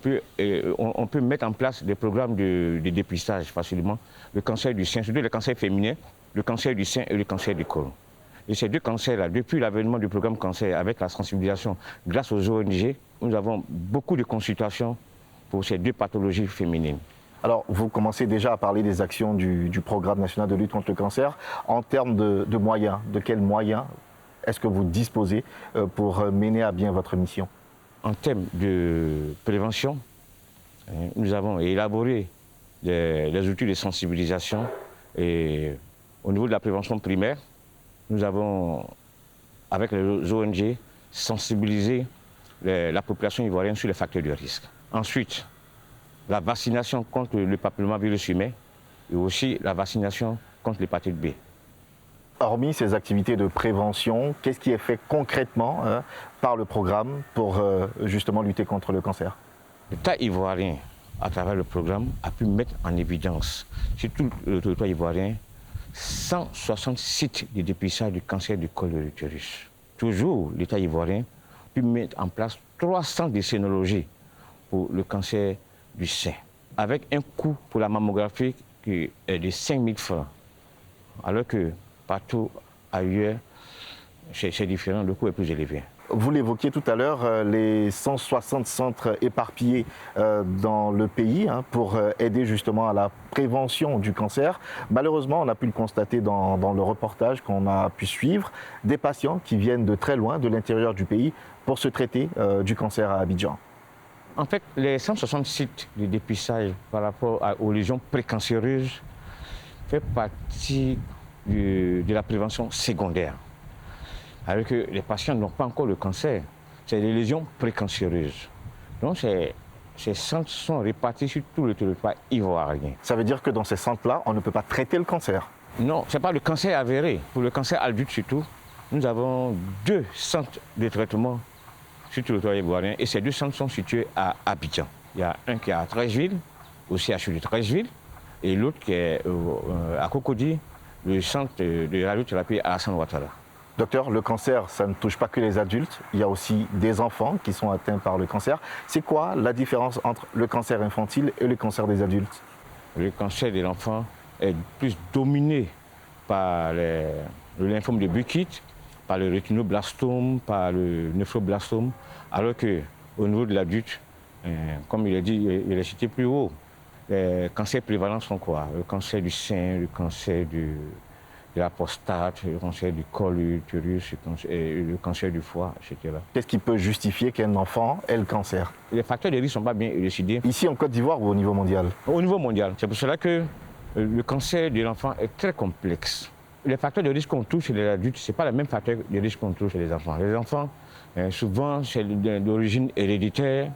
peut mettre en place des programmes de dépistage facilement. Le cancer du sein, surtout le cancer féminin, le cancer du sein et le cancer du côlon. Et ces deux cancers-là, depuis l'avènement du programme cancer, avec la sensibilisation grâce aux ONG, nous avons beaucoup de consultations pour ces deux pathologies féminines.
Alors, vous commencez déjà à parler des actions du programme national de lutte contre le cancer. En termes de moyens, de quels moyens est-ce que vous disposez pour mener à bien votre mission?
En termes de prévention, nous avons élaboré des outils de sensibilisation et au niveau de la prévention primaire, nous avons, avec les ONG, sensibilisé la population ivoirienne sur les facteurs de risque. Ensuite, la vaccination contre le papillomavirus humain et aussi la vaccination contre l'hépatite B.
Hormis ces activités de prévention, qu'est-ce qui est fait concrètement par le programme pour justement lutter contre le cancer?
L'État ivoirien, à travers le programme, a pu mettre en évidence, sur tout le territoire ivoirien, 160 sites de dépistage du cancer du col de l'utérus. Toujours, l'État ivoirien a pu mettre en place 300 décénologies pour le cancer du sein, avec un coût pour la mammographie qui est de 5 000 francs, alors que partout ailleurs, c'est différent, le coût est plus élevé.
Vous l'évoquiez tout à l'heure, les 160 centres éparpillés dans le pays pour aider justement à la prévention du cancer. Malheureusement, on a pu le constater dans le reportage qu'on a pu suivre, des patients qui viennent de très loin, de l'intérieur du pays, pour se traiter du cancer à Abidjan.
En fait, les 160 sites de dépistage par rapport aux lésions précancéreuses fait partie de la prévention secondaire. Alors que les patients n'ont pas encore le cancer, c'est des lésions précancéreuses. Donc ces centres sont répartis sur tout le territoire ivoirien.
Ça veut dire que dans ces centres-là, on ne peut pas traiter le cancer?
Non, ce n'est pas le cancer avéré. Pour le cancer adulte surtout, nous avons 2 centres de traitement sur tout le territoire ivoirien et ces 2 centres sont situés à Abidjan. Il y a un qui est à Treichville, au CHU de Treichville, et l'autre qui est à Cocody, le centre de radiothérapie à Alassane Ouattara.
Docteur, le cancer, ça ne touche pas que les adultes, il y a aussi des enfants qui sont atteints par le cancer. C'est quoi la différence entre le cancer infantile et le cancer des adultes?
Le cancer de l'enfant est plus dominé par le lymphome de Burkitt, par le rétinoblastome, par le néphroblastome, alors qu'au niveau de l'adulte, comme il est cité plus haut, les cancers prévalents sont quoi? Le cancer du sein, le cancer de la prostate, le cancer du col de l'utérus, le cancer du foie, etc.
Qu'est-ce qui peut justifier qu'un enfant ait le cancer?
Les facteurs de risque ne sont pas bien élucidés.
Ici en Côte d'Ivoire ou au niveau mondial?
Au niveau mondial. C'est pour cela que le cancer de l'enfant est très complexe. Les facteurs de risque qu'on trouve chez les adultes, ce n'est pas le même facteur de risque qu'on trouve chez les enfants. Les enfants, souvent, c'est d'origine héréditaire.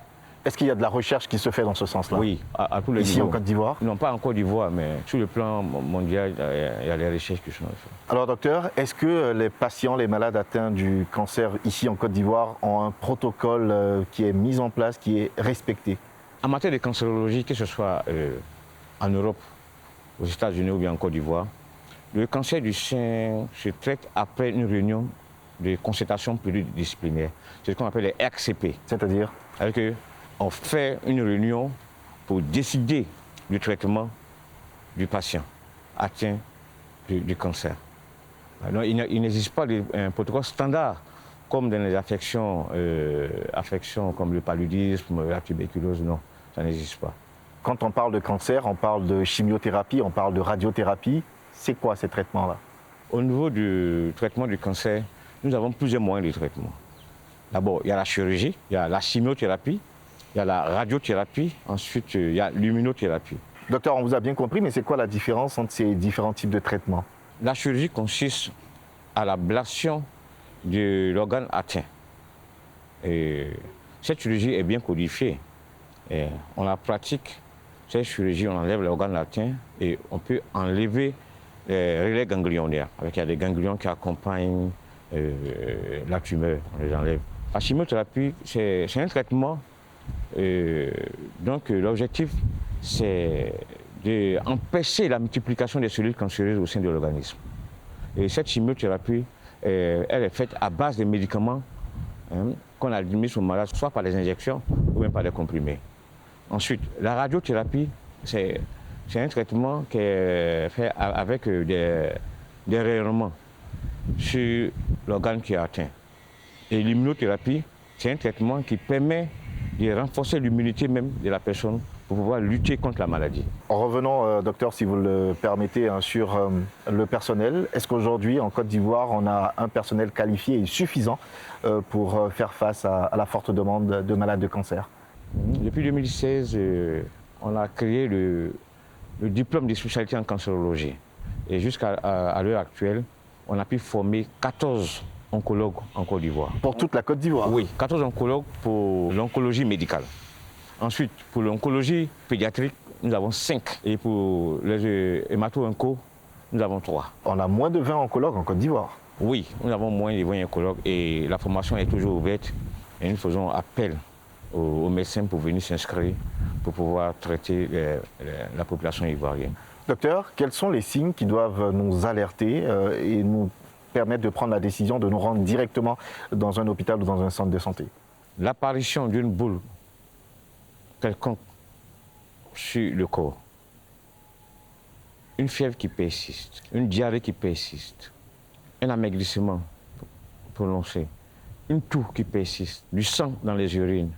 Est-ce qu'il y a de la recherche qui se fait dans ce sens-là?
Oui, à tous les niveaux.
Ici en Côte d'Ivoire?
Non, pas en Côte d'Ivoire, mais sur le plan mondial, il y a des recherches qui sont faites.
Alors docteur, est-ce que les patients, les malades atteints du cancer ici en Côte d'Ivoire ont un protocole qui est mis en place, qui est respecté?
En matière de cancérologie, que ce soit en Europe, aux États-Unis ou bien en Côte d'Ivoire, le cancer du sein se traite après une réunion de concertation pluridisciplinaire. C'est ce qu'on appelle les RCP.
C'est-à-dire?
On fait une réunion pour décider du traitement du patient atteint du cancer. Alors, il n'existe pas un protocole standard comme dans les affections comme le paludisme, la tuberculose, non, ça n'existe pas.
Quand on parle de cancer, on parle de chimiothérapie, on parle de radiothérapie. C'est quoi ces traitements-là?
Au niveau du traitement du cancer, nous avons plusieurs moyens de traitement. D'abord, il y a la chirurgie, il y a la chimiothérapie, il y a la radiothérapie, ensuite il y a l'immunothérapie.
Docteur, on vous a bien compris, mais c'est quoi la différence entre ces différents types de traitements?
La chirurgie consiste à l'ablation de l'organe atteint. Et cette chirurgie est bien codifiée. Et on la pratique, cette chirurgie, on enlève l'organe atteint et on peut enlever les relais ganglionnaires. Il y a des ganglions qui accompagnent la tumeur, on les enlève. La chimiothérapie, c'est un traitement. Donc l'objectif, c'est d'empêcher la multiplication des cellules cancéreuses au sein de l'organisme. Et cette chimiothérapie, elle est faite à base de médicaments qu'on administre aux malades, soit par des injections ou même par des comprimés. Ensuite, la radiothérapie, c'est un traitement qui est fait avec des rayonnements sur l'organe qui est atteint. Et l'immunothérapie, c'est un traitement qui permet de renforcer l'immunité même de la personne pour pouvoir lutter contre la maladie.
En revenant, docteur, si vous le permettez, sur le personnel, est-ce qu'aujourd'hui, en Côte d'Ivoire, on a un personnel qualifié et suffisant pour faire face à la forte demande de malades de cancer?
Depuis 2016, on a créé le diplôme de spécialité en cancérologie. Et jusqu'à l'heure actuelle, on a pu former 14 oncologues en Côte d'Ivoire.
Pour toute la Côte d'Ivoire?
Oui, 14 oncologues pour l'oncologie médicale. Ensuite, pour l'oncologie pédiatrique, nous avons 5. Et pour les hémato-onco, nous avons 3.
On a moins de 20 oncologues en Côte d'Ivoire?
Oui, nous avons moins de 20 oncologues et la formation est toujours ouverte. Et nous faisons appel aux médecins pour venir s'inscrire pour pouvoir traiter la population ivoirienne.
Docteur, quels sont les signes qui doivent nous alerter et nous permettre de prendre la décision de nous rendre directement dans un hôpital ou dans un centre de santé?
L'apparition d'une boule quelconque sur le corps, une fièvre qui persiste, une diarrhée qui persiste, un amaigrissement prononcé, une toux qui persiste, du sang dans les urines,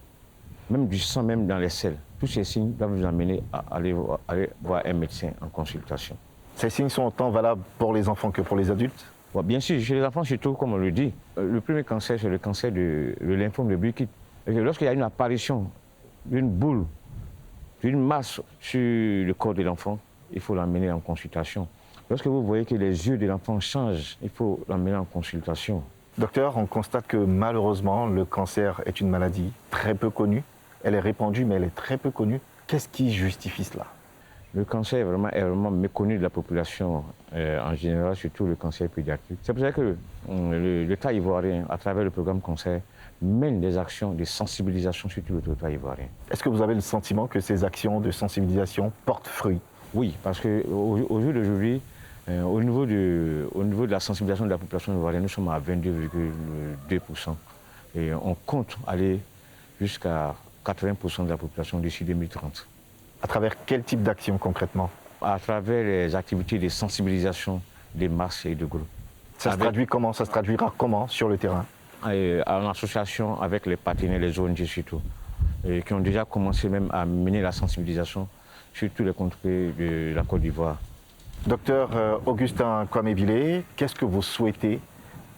même du sang même dans les selles. Tous ces signes doivent vous amener à aller voir un médecin en consultation.
Ces signes sont autant valables pour les enfants que pour les adultes?
Bon, bien sûr, chez les enfants surtout, comme on le dit, le premier cancer, c'est le cancer de lymphome de Burkitt. Lorsqu'il y a une apparition d'une boule, d'une masse sur le corps de l'enfant, il faut l'emmener en consultation. Lorsque vous voyez que les yeux de l'enfant changent, il faut l'emmener en consultation.
Docteur, on constate que malheureusement, le cancer est une maladie très peu connue. Elle est répandue, mais elle est très peu connue. Qu'est-ce qui justifie cela? Le cancer est vraiment méconnu de la population en général, surtout le cancer pédiatrique. C'est pour ça que l'État ivoirien, à travers le programme Cancer, mène des actions de sensibilisation sur tout le territoire ivoirien. Est-ce que vous avez le sentiment que ces actions de sensibilisation portent fruit? Oui, parce qu'au jour d'aujourd'hui, au niveau de la sensibilisation de la population ivoirienne, nous sommes à 22,2%. Et on compte aller jusqu'à 80% de la population d'ici 2030. À travers quel type d'action concrètement? À travers les activités de sensibilisation des masses et de groupes. Ça se traduit comment? Ça se traduira comment sur le terrain? En association avec les partenaires, les ONG surtout, et qui ont déjà commencé même à mener la sensibilisation sur tous les contrées de la Côte d'Ivoire. Docteur Augustin Kwame-Bilé, qu'est-ce que vous souhaitez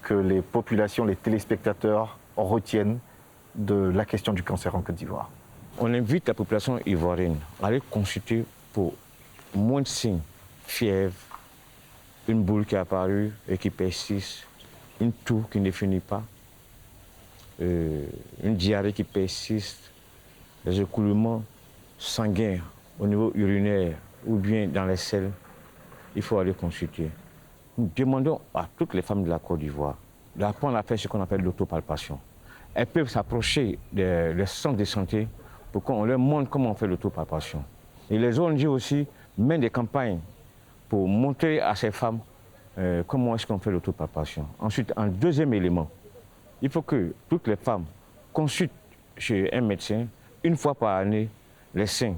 que les populations, les téléspectateurs retiennent de la question du cancer en Côte d'Ivoire? On invite la population ivoirienne à aller consulter pour moins de signes, fièvre, une boule qui est apparue et qui persiste, une toux qui ne finit pas, une diarrhée qui persiste, des écoulements sanguins au niveau urinaire ou bien dans les selles, il faut aller consulter. Nous demandons à toutes les femmes de la Côte d'Ivoire d'apprendre à faire ce qu'on appelle l'autopalpation. Elles peuvent s'approcher des centres de santé pour qu'on leur montre comment on fait l'autopalpation. Et les ONG aussi mènent des campagnes pour montrer à ces femmes comment est-ce qu'on fait l'autopalpation. Ensuite, en deuxième élément, il faut que toutes les femmes consultent chez un médecin une fois par année les seins.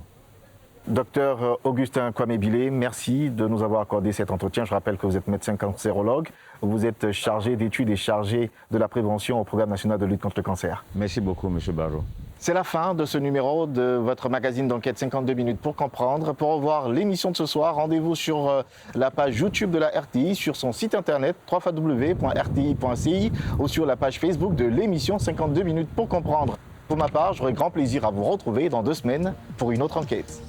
Docteur Augustin Kwame-Bilé, merci de nous avoir accordé cet entretien. Je rappelle que vous êtes médecin cancérologue. Vous êtes chargé d'études et chargé de la prévention au Programme national de lutte contre le cancer. Merci beaucoup, M. Barreau. C'est la fin de ce numéro de votre magazine d'enquête 52 minutes pour comprendre. Pour revoir l'émission de ce soir, rendez-vous sur la page YouTube de la RTI, sur son site internet www.rti.ci ou sur la page Facebook de l'émission 52 minutes pour comprendre. Pour ma part, j'aurai grand plaisir à vous retrouver dans 2 semaines pour une autre enquête.